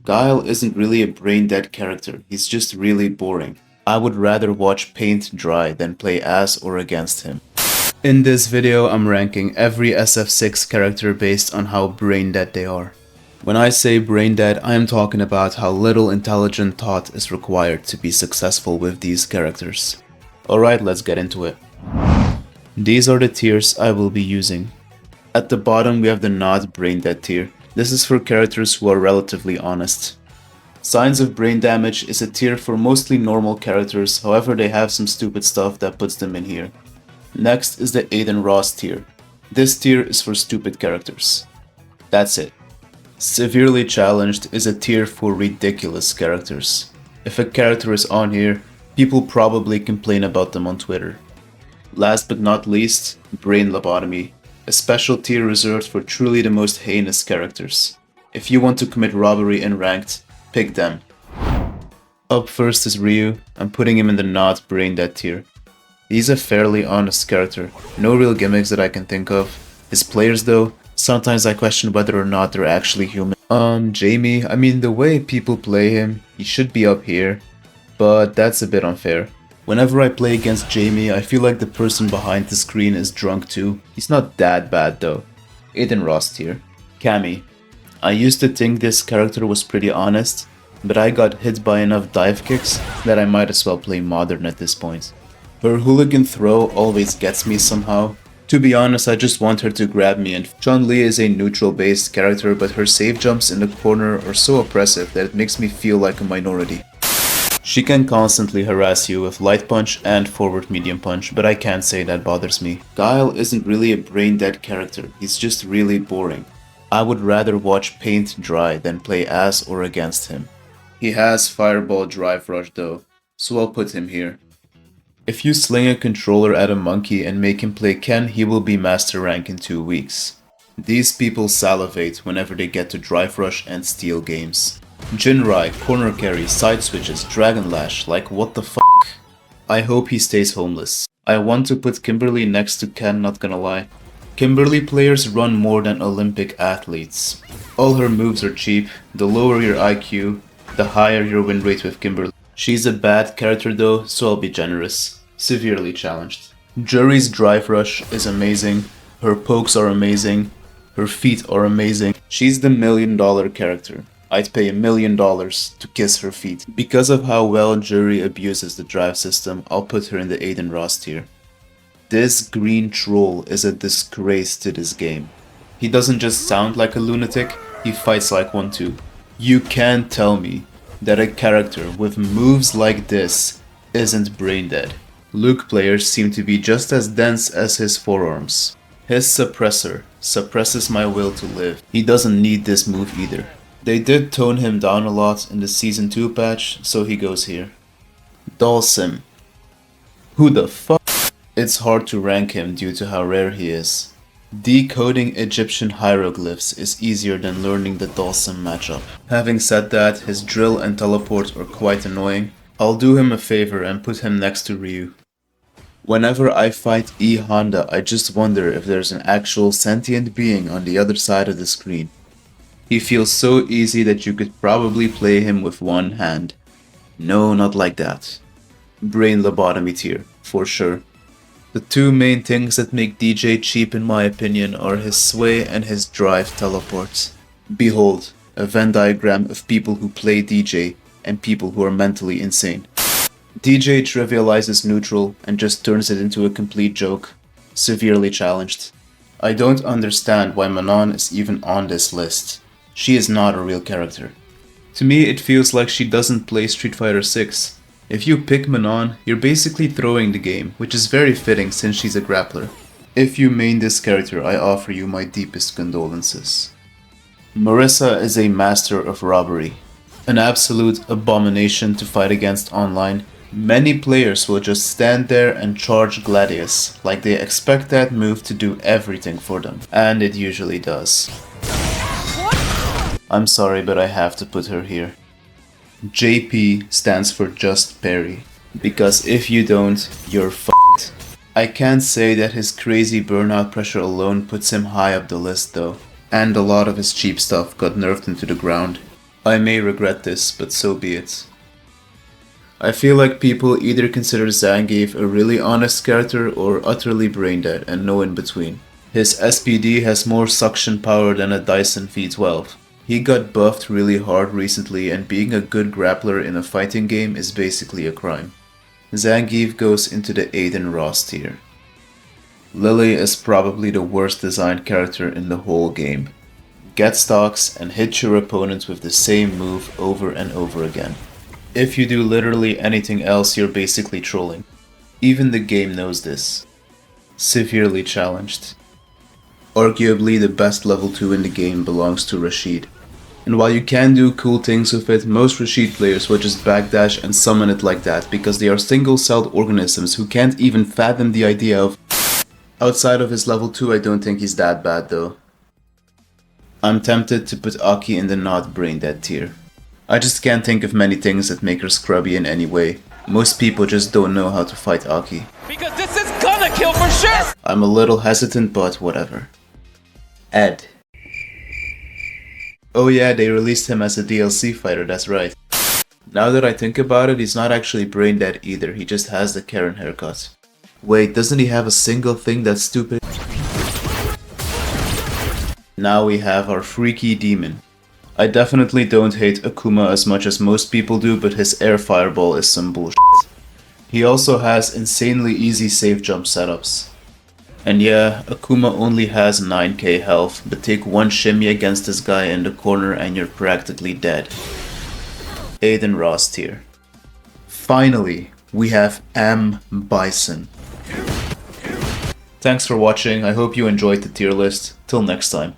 Guile isn't really a brain-dead character, he's just really boring. I would rather watch paint dry than play as or against him. In this video, I'm ranking every SF6 character based on how brain-dead they are. When I say brain-dead, I am talking about how little intelligent thought is required to be successful with these characters. Alright, let's get into it. These are the tiers I will be using. At the bottom we have the not brain-dead tier. This is for characters who are relatively honest. Signs of Brain Damage is a tier for mostly normal characters, however they have some stupid stuff that puts them in here. Next is the Aiden Ross tier. This tier is for stupid characters. That's it. Severely Challenged is a tier for ridiculous characters. If a character is on here, people probably complain about them on Twitter. Last but not least, Brain Lobotomy, a special tier reserved for truly the most heinous characters. If you want to commit robbery in ranked, pick them. Up first is Ryu. I'm putting him in the not brain dead tier. He's a fairly honest character, no real gimmicks that I can think of. His players though, sometimes I question whether or not they're actually human. Jamie, I mean the way people play him, he should be up here, but that's a bit unfair. Whenever I play against Jamie, I feel like the person behind the screen is drunk too. He's not that bad though. Aiden Ross tier. Cammy. I used to think this character was pretty honest, but I got hit by enough dive kicks that I might as well play modern at this point. Her hooligan throw always gets me somehow. To be honest, I just want her to grab me, and Chun-Li is a neutral based character, but her save jumps in the corner are so oppressive that it makes me feel like a minority. She can constantly harass you with light punch and forward medium punch, but I can't say that bothers me. Guile isn't really a brain dead character, he's just really boring. I would rather watch paint dry than play as or against him. He has Fireball Drive Rush though, so I'll put him here. If you sling a controller at a monkey and make him play Ken, he will be master rank in 2 weeks. These people salivate whenever they get to Drive Rush and steal games. Jinrai, corner carry, side switches, Dragon Lash, like what the fuck? I hope he stays homeless. I want to put Kimberly next to Ken, not gonna lie. Kimberly players run more than Olympic athletes. All her moves are cheap, the lower your IQ, the higher your win rate with Kimberly. She's a bad character though, so I'll be generous. Severely challenged. Jury's Drive Rush is amazing, her pokes are amazing, her feet are amazing. She's the $1 million character. I'd pay $1 million to kiss her feet. Because of how well Jury abuses the drive system, I'll put her in the Aiden Ross tier. This green troll is a disgrace to this game. He doesn't just sound like a lunatic, he fights like one too. You can't tell me that a character with moves like this isn't brain dead. Luke players seem to be just as dense as his forearms. His suppressor suppresses my will to live. He doesn't need this move either. They did tone him down a lot in the Season 2 patch, so he goes here. Dalsim. Who the fuck? It's hard to rank him due to how rare he is. Decoding Egyptian hieroglyphs is easier than learning the Dalsim matchup. Having said that, his drill and teleport are quite annoying. I'll do him a favor and put him next to Ryu. Whenever I fight E Honda, I just wonder if there's an actual sentient being on the other side of the screen. He feels so easy that you could probably play him with one hand. No, not like that. Brain Lobotomy tier, for sure. The two main things that make DJ cheap in my opinion are his sway and his drive teleport. Behold, a Venn diagram of people who play DJ and people who are mentally insane. DJ trivializes neutral and just turns it into a complete joke. Severely challenged. I don't understand why Manon is even on this list. She is not a real character. To me it feels like she doesn't play Street Fighter 6. If you pick Manon, you're basically throwing the game, which is very fitting since she's a grappler. If you main this character, I offer you my deepest condolences. Marissa is a master of robbery. An absolute abomination to fight against online. Many players will just stand there and charge Gladius, like they expect that move to do everything for them. And it usually does. I'm sorry, but I have to put her here. JP stands for Just Parry, because if you don't, you're f***ed. I can't say that his crazy burnout pressure alone puts him high up the list though, and a lot of his cheap stuff got nerfed into the ground. I may regret this, but so be it. I feel like people either consider Zangief a really honest character or utterly braindead and no in between. His SPD has more suction power than a Dyson V12. He got buffed really hard recently and being a good grappler in a fighting game is basically a crime. Zangief goes into the Aiden Ross tier. Lily is probably the worst designed character in the whole game. Get stocks and hit your opponents with the same move over and over again. If you do literally anything else, you're basically trolling. Even the game knows this. Severely challenged. Arguably the best level 2 in the game belongs to Rashid. And while you can do cool things with it, most Rashid players will just backdash and summon it like that because they are single-celled organisms who can't even fathom the idea of... Outside of his level 2, I don't think he's that bad though. I'm tempted to put Aki in the not brain-dead tier. I just can't think of many things that make her scrubby in any way. Most people just don't know how to fight Aki. Because this is gonna kill for sure! I'm a little hesitant, but whatever. Ed. Oh yeah, they released him as a DLC fighter, that's right. Now that I think about it, he's not actually brain dead either, he just has the Karen haircut. Wait, doesn't he have a single thing that's stupid? Now we have our freaky demon. I definitely don't hate Akuma as much as most people do, but his air fireball is some bullshit. He also has insanely easy safe jump setups. And yeah, Akuma only has 9k health, but take one shimmy against this guy in the corner and you're practically dead. Aiden Ross tier. Finally, we have M. Bison. Thanks for watching, I hope you enjoyed the tier list. Till next time.